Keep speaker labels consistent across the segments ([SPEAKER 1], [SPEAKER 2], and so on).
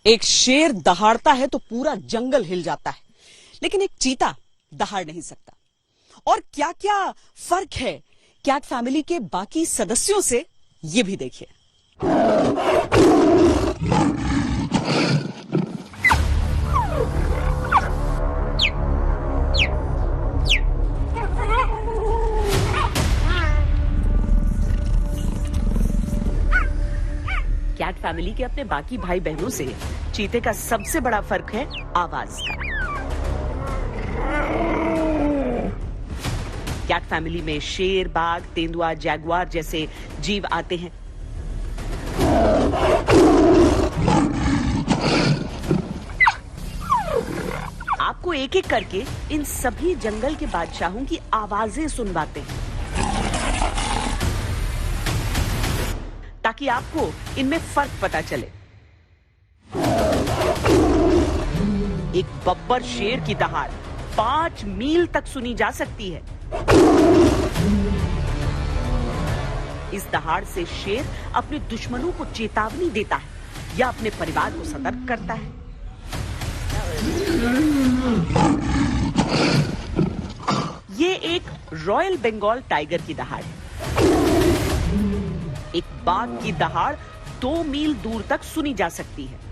[SPEAKER 1] एक शेर दहाड़ता है तो पूरा जंगल हिल जाता है, लेकिन एक चीता दहाड़ नहीं सकता। और क्या क्या फर्क है कैट फैमिली के बाकी सदस्यों से, ये भी देखिए। कैट फैमिली के अपने बाकी भाई बहनों से चीते का सबसे बड़ा फर्क है आवाज का। कैट फैमिली में शेर, बाघ, तेंदुआ, जैगुआर जैसे जीव आते हैं। आपको एक एक करके इन सभी जंगल के बादशाहों की आवाजें सुनवाते हैं, ताकि आपको इनमें फर्क पता चले। एक बब्बर शेर की दहाड़ 5 मील तक सुनी जा सकती है। इस दहाड़ से शेर अपने दुश्मनों को चेतावनी देता है या अपने परिवार को सतर्क करता है। ये एक रॉयल बंगाल टाइगर की दहाड़ है। एक बाघ की दहाड़ 2 मील दूर तक सुनी जा सकती है।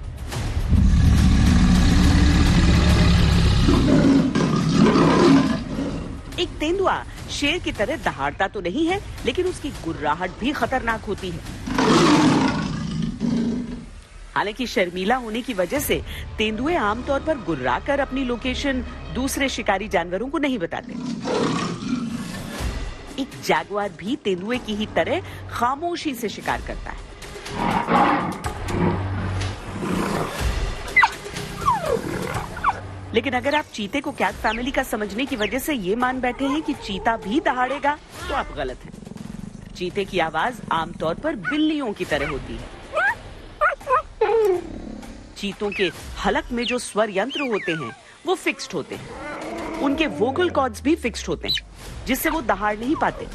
[SPEAKER 1] एक तेंदुआ शेर की तरह दहाड़ता तो नहीं है, लेकिन उसकी गुर्राहट भी खतरनाक होती है। हालांकि शर्मीला होने की वजह से तेंदुए आमतौर पर गुर्राकर अपनी लोकेशन दूसरे शिकारी जानवरों को नहीं बताते। एक जैगुआर भी तेंदुए की ही तरह खामोशी से शिकार करता है। लेकिन अगर आप चीते को कैट फैमिली का समझने की वजह से ये मान बैठे हैं कि चीता भी दहाड़ेगा, तो आप गलत हैं। चीते की आवाज आमतौर पर बिल्लियों की तरह होती है। चीतों के हलक में जो स्वर यंत्र होते हैं वो फिक्स्ड होते हैं। उनके वोकल कॉर्ड्स भी फिक्स्ड होते हैं, जिससे वो दहाड़ नहीं पाते।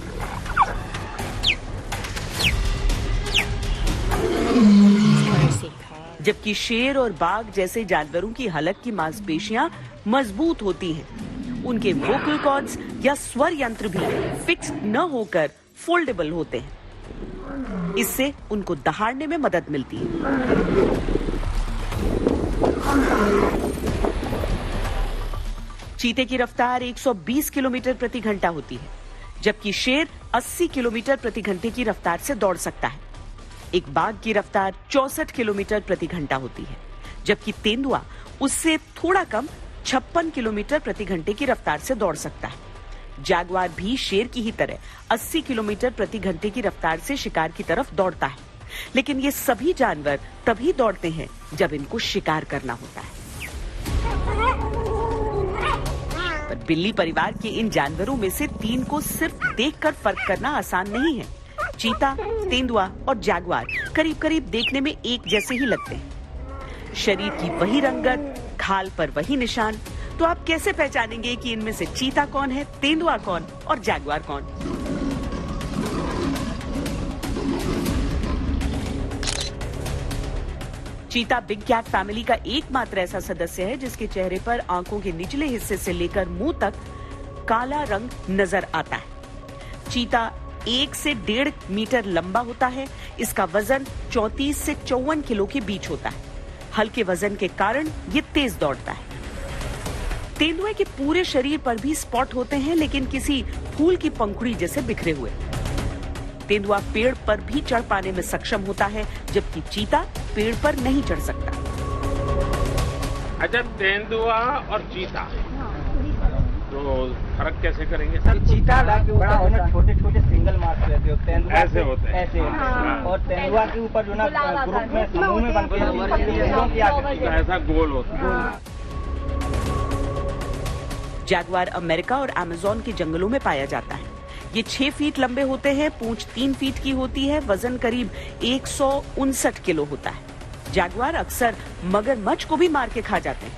[SPEAKER 1] जबकि शेर और बाघ जैसे जानवरों की हलक की मांसपेशियां मजबूत होती हैं। उनके वोकल कॉर्ड्स या स्वर यंत्र भी फिक्स्ड न होकर फोल्डेबल होते हैं। इससे उनको दहाड़ने में मदद मिलती है। चीते की रफ्तार 120 किलोमीटर प्रति घंटा होती है, जबकि शेर 80 किलोमीटर प्रति घंटे की रफ्तार से दौड़ सकता है। एक बाघ की रफ्तार 64 किलोमीटर प्रति घंटा होती है, जबकि तेंदुआ उससे थोड़ा कम 56 किलोमीटर प्रति घंटे की रफ्तार से दौड़ सकता है। जैगुआर भी शेर की ही तरह 80 किलोमीटर प्रति घंटे की रफ्तार से शिकार की तरफ दौड़ता है, लेकिन ये सभी जानवर तभी दौड़ते हैं जब इनको शिकार करना होता है। पर बिल्ली परिवार के इन जानवरों में से 3 को सिर्फ देखकर फर्क करना आसान नहीं है। चीता, तेंदुआ और जैगुआर करीब करीब देखने में एक जैसे ही लगते हैं। शरीर की वही रंगत, खाल पर वही निशान, तो आप कैसे पहचानेंगे कि इनमें से चीता कौन है, तेंदुआ कौन और जैगुआर कौन? चीता बिग कैट फैमिली का एकमात्र ऐसा सदस्य है जिसके चेहरे पर आंखों के निचले हिस्से से लेकर मुंह तक काला रंग नजर आता है। चीता 1 से 1.5 मीटर लंबा होता है। इसका वजन 34 से 54 किलो के बीच होता है। हल्के वजन के कारण ये तेज दौड़ता है। तेंदुए के पूरे शरीर पर भी स्पॉट होते हैं, लेकिन किसी फूल की पंखुड़ी जैसे बिखरे हुए। तेंदुआ पेड़ पर भी चढ़ पाने में सक्षम होता है, जबकि चीता पेड़ पर नहीं चढ़ सकता।
[SPEAKER 2] अच्छा, तेंदुआ और चीता तो फर्क कैसे करेंगे?
[SPEAKER 3] चीता बड़ा होना छोटे छोटे सिंगल मार्क्स रहते होते हैं,
[SPEAKER 2] ऐसे होते हैं,
[SPEAKER 3] ऐसे और तेंदुआ के ऊपर जो ना ग्रुप में समूह में बनते हैं,
[SPEAKER 2] ऐसा गोल होता है।
[SPEAKER 1] जैगुआर अमेरिका और अमेज़न के जंगलों में पाया जाता है। ये 6 फीट लंबे होते हैं, पूंछ 3 फीट की होती है, वजन करीब 159 किलो होता है। जैगुआर अक्सर मगरमच्छ को भी मार के खा जाते हैं।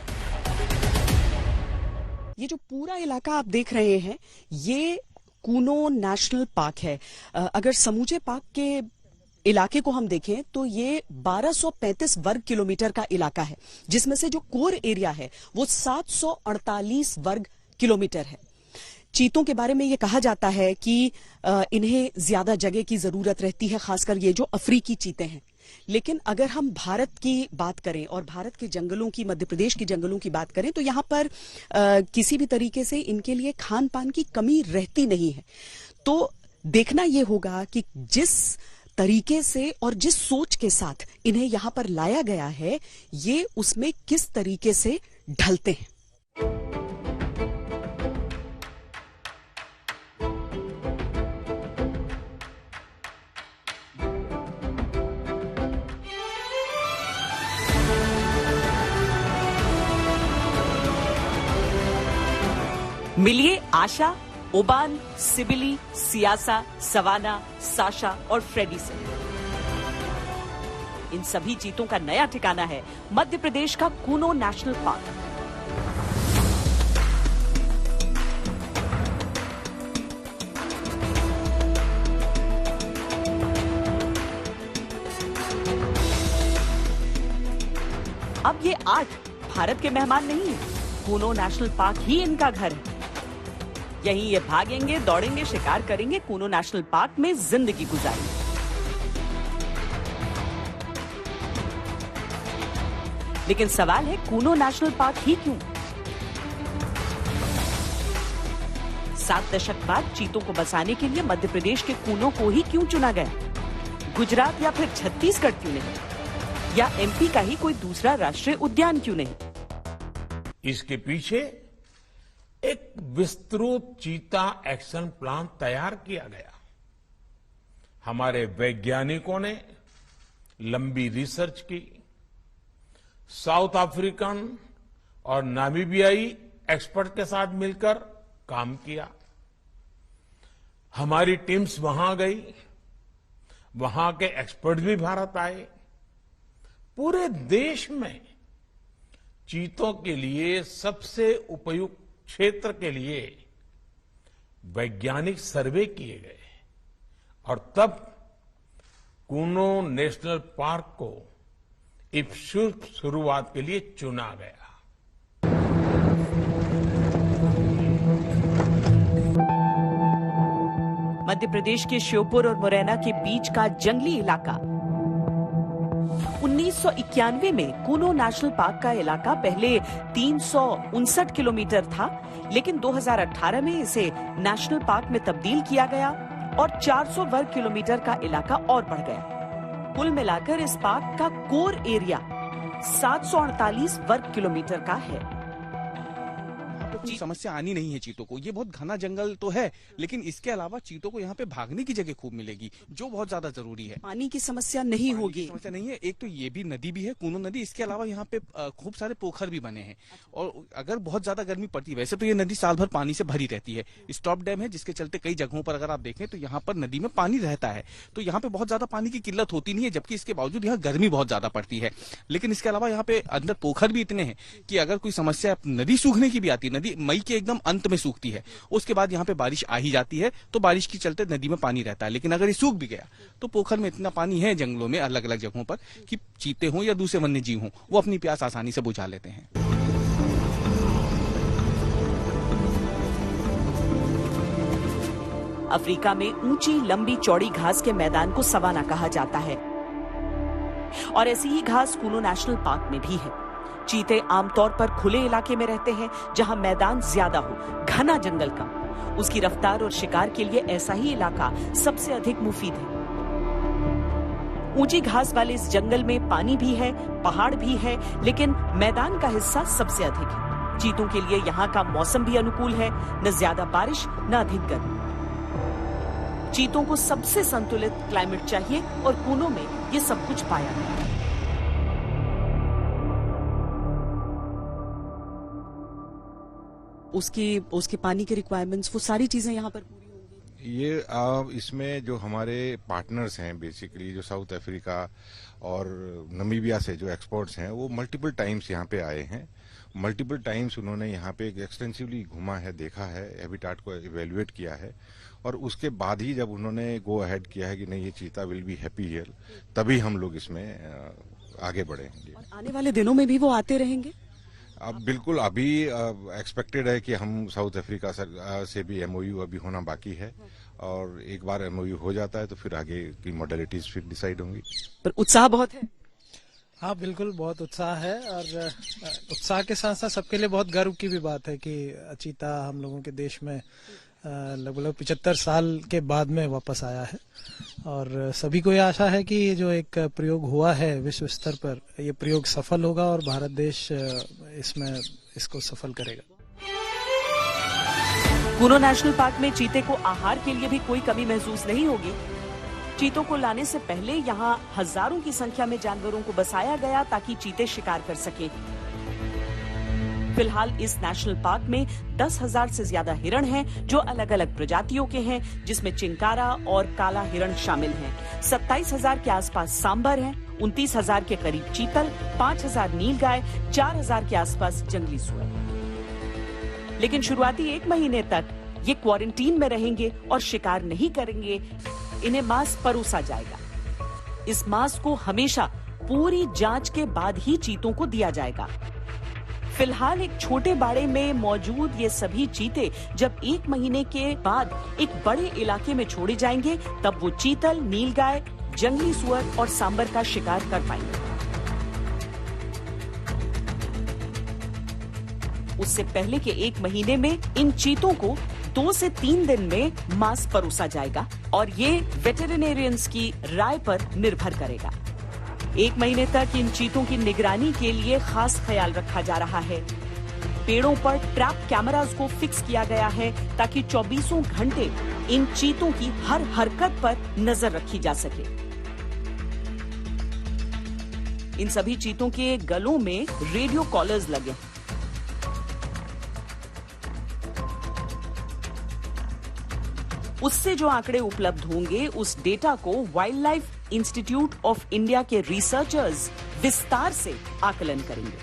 [SPEAKER 1] ये जो पूरा इलाका आप देख रहे हैं, ये कूनो नेशनल पार्क है। अगर समूचे पार्क के
[SPEAKER 4] इलाके को हम देखें तो ये 1235 वर्ग किलोमीटर का इलाका है, जिसमें से जो कोर एरिया है वो 748 वर्ग किलोमीटर है। चीतों के बारे में ये कहा जाता है कि इन्हें ज्यादा जगह की जरूरत रहती है, खासकर ये जो अफ्रीकी चीते हैं। लेकिन अगर हम भारत की बात करें और भारत के जंगलों की, मध्य प्रदेश के जंगलों की बात करें तो यहां पर किसी भी तरीके से इनके लिए खान पान की कमी रहती नहीं है। तो देखना यह होगा कि जिस तरीके से और जिस सोच के साथ इन्हें यहां पर लाया गया है, ये उसमें किस तरीके से ढलते हैं।
[SPEAKER 1] मिलिए आशा, ओबान, सिबिली, सियासा, सवाना, साशा और फ्रेडी से। इन सभी चीतों का नया ठिकाना है मध्य प्रदेश का कूनो नेशनल पार्क। अब ये 8 भारत के मेहमान नहीं है, कूनो नेशनल पार्क ही इनका घर है। यहीं ये भागेंगे, दौड़ेंगे, शिकार करेंगे, कूनो नेशनल पार्क में जिंदगी गुजारेंगे। लेकिन सवाल है, कूनो नेशनल पार्क ही क्यों? 7 दशक बाद चीतों को बसाने के लिए मध्य प्रदेश के कूनो को ही क्यों चुना गया? गुजरात या फिर छत्तीसगढ़ क्यों नहीं? या एमपी का ही कोई दूसरा राष्ट्रीय उद्यान क्यों नहीं?
[SPEAKER 2] इसके पीछे एक विस्तृत चीता एक्शन प्लान तैयार किया गया। हमारे वैज्ञानिकों ने लंबी रिसर्च की, साउथ अफ्रीकन और नामीबियाई एक्सपर्ट के साथ मिलकर काम किया। हमारी टीम्स वहां गई, वहां के एक्सपर्ट भी भारत आए। पूरे देश में चीतों के लिए सबसे उपयुक्त क्षेत्र के लिए वैज्ञानिक सर्वे किए गए और तब कूनो नेशनल पार्क को इस शुभ शुरुआत के लिए चुना गया।
[SPEAKER 1] मध्य प्रदेश के श्योपुर और मुरैना के बीच का जंगली इलाका 1991 में कूनो नेशनल पार्क का इलाका पहले 359 किलोमीटर था, लेकिन 2018 में इसे नेशनल पार्क में तब्दील किया गया और 400 वर्ग किलोमीटर का इलाका और बढ़ गया। कुल मिलाकर इस पार्क का कोर एरिया 748 वर्ग किलोमीटर का है।
[SPEAKER 5] कोई समस्या आनी नहीं है चीतों को। ये बहुत घना जंगल तो है, लेकिन इसके अलावा चीतों को यहाँ पे भागने की जगह खूब मिलेगी, जो बहुत ज्यादा जरूरी है।
[SPEAKER 4] पानी की समस्या नहीं होगी।
[SPEAKER 5] समस्या नहीं है। एक तो ये भी नदी भी है, कूनो नदी। इसके अलावा यहाँ पे खूब सारे पोखर भी बने हैं और अगर बहुत ज्यादा गर्मी पड़ती है, वैसे तो ये नदी साल भर पानी से भरी रहती है। स्टॉप डैम है, जिसके चलते कई जगहों पर अगर आप देखें तो यहाँ पर नदी में पानी रहता है, तो यहाँ पे बहुत ज्यादा पानी की किल्लत होती नहीं है, जबकि इसके बावजूद यहाँ गर्मी बहुत ज्यादा पड़ती है। लेकिन इसके अलावा यहाँ पे अंदर पोखर भी इतने हैं कि अगर कोई समस्या नदी सूखने की भी आती है, नदी मई के एकदम अंत में सूखती है, उसके बाद यहाँ पे बारिश आ ही जाती है, तो बारिश के चलते नदी में पानी रहता है। लेकिन अगर ये सूख भी गया तो पोखर में इतना पानी है जंगलों में अलग अलग जगहों पर कि चीते हों या दूसरे वन्य जीव हों, वो अपनी प्यास आसानी से बुझा लेते हैं।
[SPEAKER 1] अफ्रीका में ऊंची लंबी चौड़ी घास के मैदान को सवाना कहा जाता है और ऐसी ही घास कूनो नेशनल पार्क में भी है। चीते आमतौर पर खुले इलाके में रहते हैं जहां मैदान ज्यादा हो, घना जंगल कम। उसकी रफ्तार और शिकार के लिए ऐसा ही इलाका सबसे अधिक मुफीद है। ऊंची घास वाले इस जंगल में पानी भी है, पहाड़ भी है, लेकिन मैदान का हिस्सा सबसे अधिक है। चीतों के लिए यहाँ का मौसम भी अनुकूल है, न ज्यादा बारिश न अधिक गर्मी। चीतों को सबसे संतुलित क्लाइमेट चाहिए और कूनो में ये सब कुछ पाया गया।
[SPEAKER 4] उसके पानी के रिक्वायरमेंट्स, वो सारी चीजें यहाँ पर पूरी होंगी।
[SPEAKER 6] ये इसमें जो हमारे पार्टनर्स हैं बेसिकली जो साउथ अफ्रीका और नमीबिया से जो एक्सपर्ट्स हैं वो मल्टीपल टाइम्स यहाँ पे आए हैं। मल्टीपल टाइम्स उन्होंने यहाँ पे एक्सटेंसिवली घूमा है, देखा है, हैबिटाट को इवेल्युएट किया है और उसके बाद ही जब उन्होंने गो अहेड किया है कि नहीं ये चीता विल बी हैप्पी हियर, तभी हम लोग इसमें आगे बढ़ेंगे।
[SPEAKER 4] और आने वाले दिनों में भी वो आते रहेंगे?
[SPEAKER 6] अब बिल्कुल अभी एक्सपेक्टेड है कि हम साउथ अफ्रीका से भी एमओयू अभी होना बाकी है और एक बार एमओयू हो जाता है तो फिर आगे की मॉडलिटीज फिर डिसाइड होंगी।
[SPEAKER 4] पर उत्साह बहुत है।
[SPEAKER 7] हाँ बिल्कुल बहुत उत्साह है और उत्साह के साथ साथ सबके लिए बहुत गर्व की भी बात है कि चीता हम लोगों के देश में लगभग 75 साल के बाद में वापस आया है और सभी को यह आशा है कि ये जो एक प्रयोग हुआ है विश्व स्तर पर, ये प्रयोग सफल होगा और भारत देश इसमें इसको सफल करेगा।
[SPEAKER 1] कूनो नेशनल पार्क में चीते को आहार के लिए भी कोई कमी महसूस नहीं होगी। चीतों को लाने से पहले यहाँ हजारों की संख्या में जानवरों को बसाया गया ताकि चीते शिकार कर सके। फिलहाल इस नेशनल पार्क में 10,000 से ज्यादा हिरण हैं, जो अलग अलग प्रजातियों के हैं, जिसमें चिंकारा और काला हिरण शामिल हैं। 27,000 के आसपास सांबर हैं, 29,000 के करीब चीतल, 5,000 नीलगाय, 4,000 के आसपास जंगली सुअर। लेकिन शुरुआती 1 महीने तक ये क्वारंटीन में रहेंगे और शिकार नहीं करेंगे। इन्हें मांस परोसा जाएगा। इस मांस को हमेशा पूरी जांच के बाद ही चीतों को दिया जाएगा। फिलहाल एक छोटे बाड़े में मौजूद ये सभी चीते जब 1 महीने के बाद एक बड़े इलाके में छोड़े जाएंगे, तब वो चीतल, नीलगाय, जंगली सुअर और सांबर का शिकार कर पाएंगे। उससे पहले के 1 महीने में इन चीतों को 2 से 3 दिन में मांस परोसा जाएगा और ये वेटेरिनेरियंस की राय पर निर्भर करेगा। 1 महीने तक इन चीतों की निगरानी के लिए खास ख्याल रखा जा रहा है। पेड़ों पर ट्रैप कैमरास को फिक्स किया गया है ताकि 24 घंटे इन चीतों की हर हरकत पर नजर रखी जा सके। इन सभी चीतों के गलों में रेडियो कॉलर्स लगे। उससे जो आंकड़े उपलब्ध होंगे उस डेटा को wild life institute of India के रिसर्चर्स विस्तार से आकलन करेंगे।